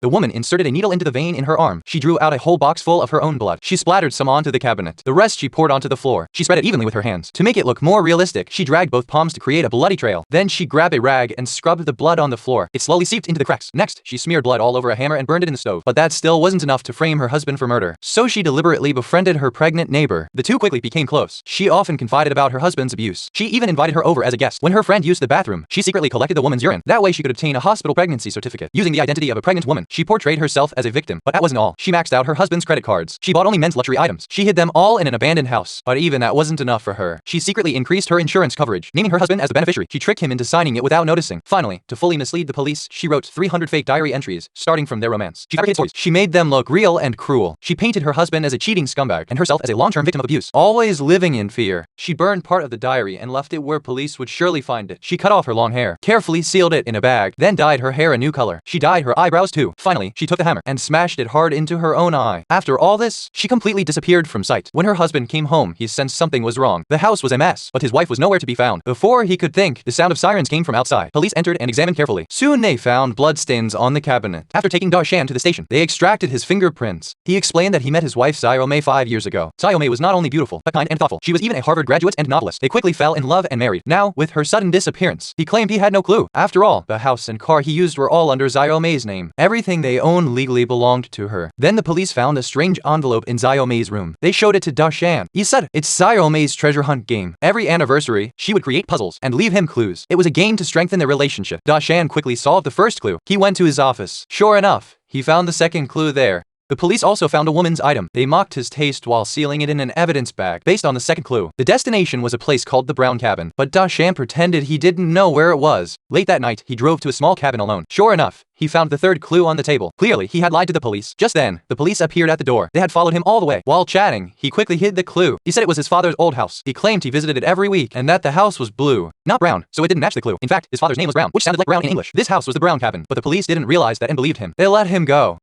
The woman inserted a needle into the vein in her arm. She drew out a whole box full of her own blood. She splattered some onto the cabinet. The rest she poured onto the floor. She spread it evenly with her hands. To make it look more realistic, she dragged both palms to create a bloody trail. Then she grabbed a rag and scrubbed the blood on the floor. It slowly seeped into the cracks. Next, she smeared blood all over a hammer and burned it in the stove. But that still wasn't enough to frame her husband for murder. So she deliberately befriended her pregnant neighbor. The two quickly became close. She often confided about her husband's abuse. She even invited her over as a guest. When her friend used the bathroom, she secretly collected the woman's urine. That way she could obtain a hospital pregnancy certificate. Using the identity of a pregnant woman, she portrayed herself as a victim. But that wasn't all. She maxed out her husband's credit cards. She bought only men's luxury items. She hid them all in an abandoned house. But even that wasn't enough for her. She secretly increased her insurance coverage, naming her husband as the beneficiary. She tricked him into signing it without noticing. Finally, to fully mislead the police, she wrote 300 fake diary entries, starting from their romance. She fabricated stories. She made them look real and cruel. She painted her husband as a cheating scumbag and herself as a long-term victim of abuse. Always living in fear, she burned part of the diary and left it where police would surely find it. She cut off her long hair, carefully sealed it in a bag, then dyed her hair a new color. She dyed her eyebrows too. Finally, she took the hammer and smashed it hard into her own eye. After all this, she completely disappeared from sight. When her husband came home, he sensed something was wrong. The house was a mess, but his wife was nowhere to be found. Before he could think, the sound of sirens came from outside. Police entered and examined carefully. Soon they found bloodstains on the cabinet. After taking Da Shan to the station, they extracted his fingerprints. He explained that he met his wife Xiaomei 5 years ago. Xiaomei was not only beautiful, but kind and thoughtful. She was even a Harvard graduate and novelist. They quickly fell in love and married. Now, with her sudden disappearance, he claimed he had no clue. After all, the house and car he used were all under Xiaomei's name. Everything they owned legally belonged to her. Then the police found a strange envelope in Xiaomei's room. They showed it to Da Shan. He said, "It's Xiaomei's treasure hunt game. Every anniversary, she would create puzzles and leave him clues. It was a game to strengthen their relationship." Da Shan quickly solved the first clue. He went to his office. Sure enough, he found the second clue there. The police also found a woman's item. They mocked his taste while sealing it in an evidence bag based on the second clue. The destination was a place called the Brown Cabin, but Da Shan pretended he didn't know where it was. Late that night, he drove to a small cabin alone. Sure enough, he found the third clue on the table. Clearly, he had lied to the police. Just then, the police appeared at the door. They had followed him all the way. While chatting, he quickly hid the clue. He said it was his father's old house. He claimed he visited it every week and that the house was blue, not brown, so it didn't match the clue. In fact, his father's name was Brown, which sounded like brown in English. This house was the Brown Cabin, but the police didn't realize that and believed him. They let him go.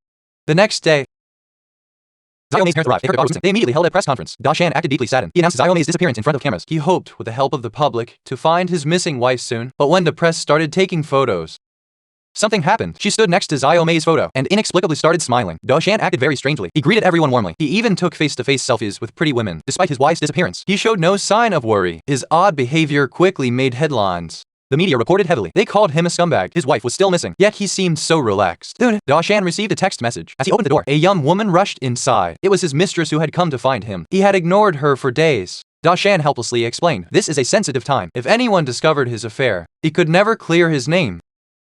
The next day, Xiaomei's parents arrived. They heard about Roosting. They immediately held a press conference. Da Shan acted deeply saddened. He announced Xiaomei's disappearance in front of cameras. He hoped, with the help of the public, to find his missing wife soon. But when the press started taking photos, something happened. She stood next to Xiaomei's photo and inexplicably started smiling. Da Shan acted very strangely. He greeted everyone warmly. He even took face-to-face selfies with pretty women. Despite his wife's disappearance, he showed no sign of worry. His odd behavior quickly made headlines. The media reported heavily. They called him a scumbag. His wife was still missing, yet he seemed so relaxed. Soon, Da Shan received a text message. As he opened the door, a young woman rushed inside. It was his mistress who had come to find him. He had ignored her for days. Da Shan helplessly explained, "This is a sensitive time. If anyone discovered his affair, he could never clear his name."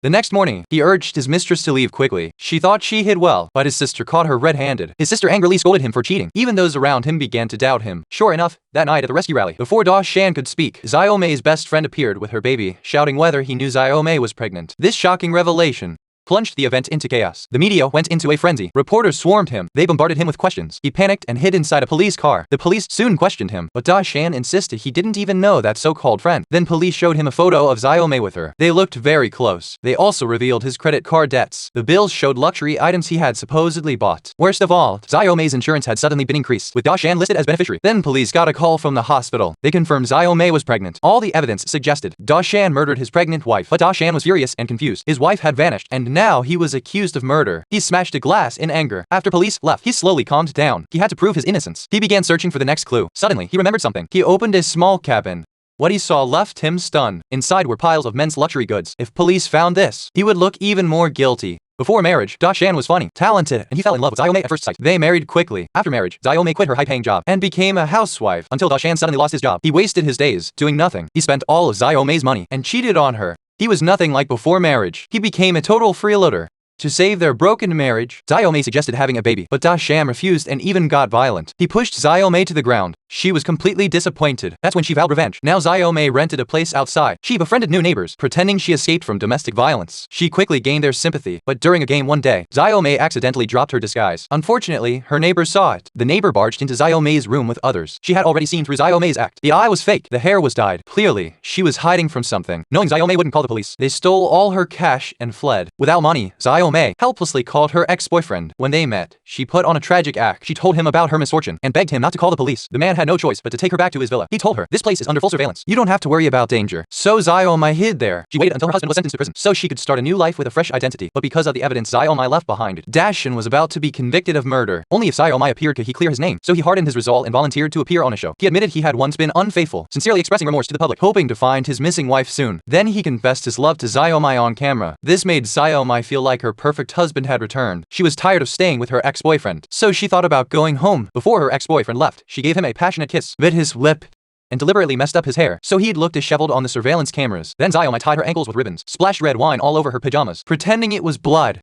The next morning, he urged his mistress to leave quickly. She thought she hid well, but his sister caught her red-handed. His sister angrily scolded him for cheating. Even those around him began to doubt him. Sure enough, that night at the rescue rally, before Da Shan could speak, Xiaomei's best friend appeared with her baby, shouting whether he knew Xiaomei was pregnant. This shocking revelation plunged the event into chaos. The media went into a frenzy. Reporters swarmed him. They bombarded him with questions. He panicked and hid inside a police car. The police soon questioned him, but Da Shan insisted he didn't even know that so-called friend. Then police showed him a photo of Xiaomei with her. They looked very close. They also revealed his credit card debts. The bills showed luxury items he had supposedly bought. Worst of all, Xiaomei's insurance had suddenly been increased, with Da Shan listed as beneficiary. Then police got a call from the hospital. They confirmed Xiaomei was pregnant. All the evidence suggested Da Shan murdered his pregnant wife, but Da Shan was furious and confused. His wife had vanished, and now he was accused of murder. He smashed a glass in anger. After police left, he slowly calmed down. He had to prove his innocence. He began searching for the next clue. Suddenly, he remembered something. He opened a small cabin. What he saw left him stunned. Inside were piles of men's luxury goods. If police found this, he would look even more guilty. Before marriage, Da Shan was funny, talented, and he fell in love with Xiaomei at first sight. They married quickly. After marriage, Xiaomei quit her high-paying job and became a housewife until Da Shan suddenly lost his job. He wasted his days doing nothing. He spent all of Xiaomei's money and cheated on her. He was nothing like before marriage. He became a total freeloader. To save their broken marriage, Xiaomei suggested having a baby, but Da Shan refused and even got violent. He pushed Xiaomei to the ground. She was completely disappointed. That's when she vowed revenge. Now Xiaomei rented a place outside. She befriended new neighbors, pretending she escaped from domestic violence. She quickly gained their sympathy, but during a game one day, Xiaomei accidentally dropped her disguise. Unfortunately, her neighbor saw it. The neighbor barged into Xiaomei's room with others. She had already seen through Xiaomei's act. The eye was fake. The hair was dyed. Clearly, she was hiding from something. Knowing Xiaomei wouldn't call the police, they stole all her cash and fled. Without money, Xiaomei helplessly called her ex-boyfriend. When they met, she put on a tragic act. She told him about her misfortune and begged him not to call the police. The man had had no choice but to take her back to his villa. He told her, this place is under full surveillance. You don't have to worry about danger. So Xiaomai hid there. She waited until her husband was sentenced to prison, so she could start a new life with a fresh identity. But because of the evidence Xiaomai left behind, Dashan was about to be convicted of murder. Only if Xiaomai appeared could he clear his name. So he hardened his resolve and volunteered to appear on a show. He admitted he had once been unfaithful, sincerely expressing remorse to the public, hoping to find his missing wife soon. Then he confessed his love to Xiaomai on camera. This made Xiaomai feel like her perfect husband had returned. She was tired of staying with her ex-boyfriend, so she thought about going home. Before her ex-boyfriend left, she gave him a passionate kiss, bit his lip, and deliberately messed up his hair, so he'd look disheveled on the surveillance cameras. Then Xiaomai tied her ankles with ribbons, splashed red wine all over her pajamas, pretending it was blood.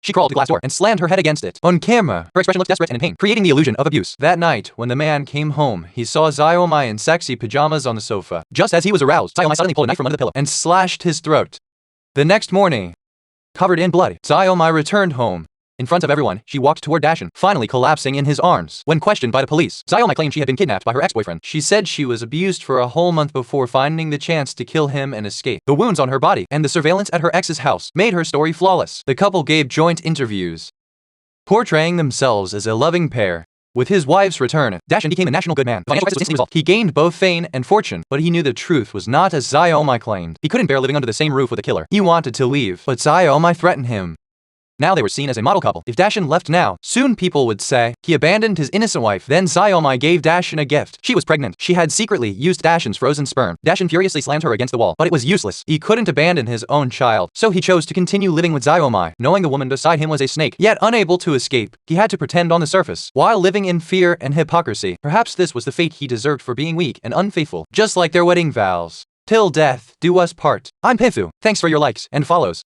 She crawled to the glass door and slammed her head against it. On camera, her expression looked desperate and in pain, creating the illusion of abuse. That night, when the man came home, he saw Xiaomai in sexy pajamas on the sofa. Just as he was aroused, Xiaomai suddenly pulled a knife from under the pillow and slashed his throat. The next morning, covered in blood, Xiaomai returned home. In front of everyone, she walked toward Dashan, finally collapsing in his arms. When questioned by the police, Xiaomai claimed she had been kidnapped by her ex-boyfriend. She said she was abused for a whole month before finding the chance to kill him and escape. The wounds on her body and the surveillance at her ex's house made her story flawless. The couple gave joint interviews, portraying themselves as a loving pair. With his wife's return, Dashan became a national good man. The financial crisis was instantly resolved. He gained both fame and fortune, but he knew the truth was not as Xiaomai claimed. He couldn't bear living under the same roof with a killer. He wanted to leave, but Xiaomai threatened him. Now they were seen as a model couple. If Dashan left now, soon people would say he abandoned his innocent wife. Then Xiaomai gave Dashan a gift. She was pregnant. She had secretly used Dashan's frozen sperm. Dashan furiously slammed her against the wall, but it was useless. He couldn't abandon his own child, so he chose to continue living with Xiaomai, knowing the woman beside him was a snake, yet unable to escape. He had to pretend on the surface, while living in fear and hypocrisy. Perhaps this was the fate he deserved for being weak and unfaithful, just like their wedding vows. Till death do us part. I'm Pithu. Thanks for your likes and follows.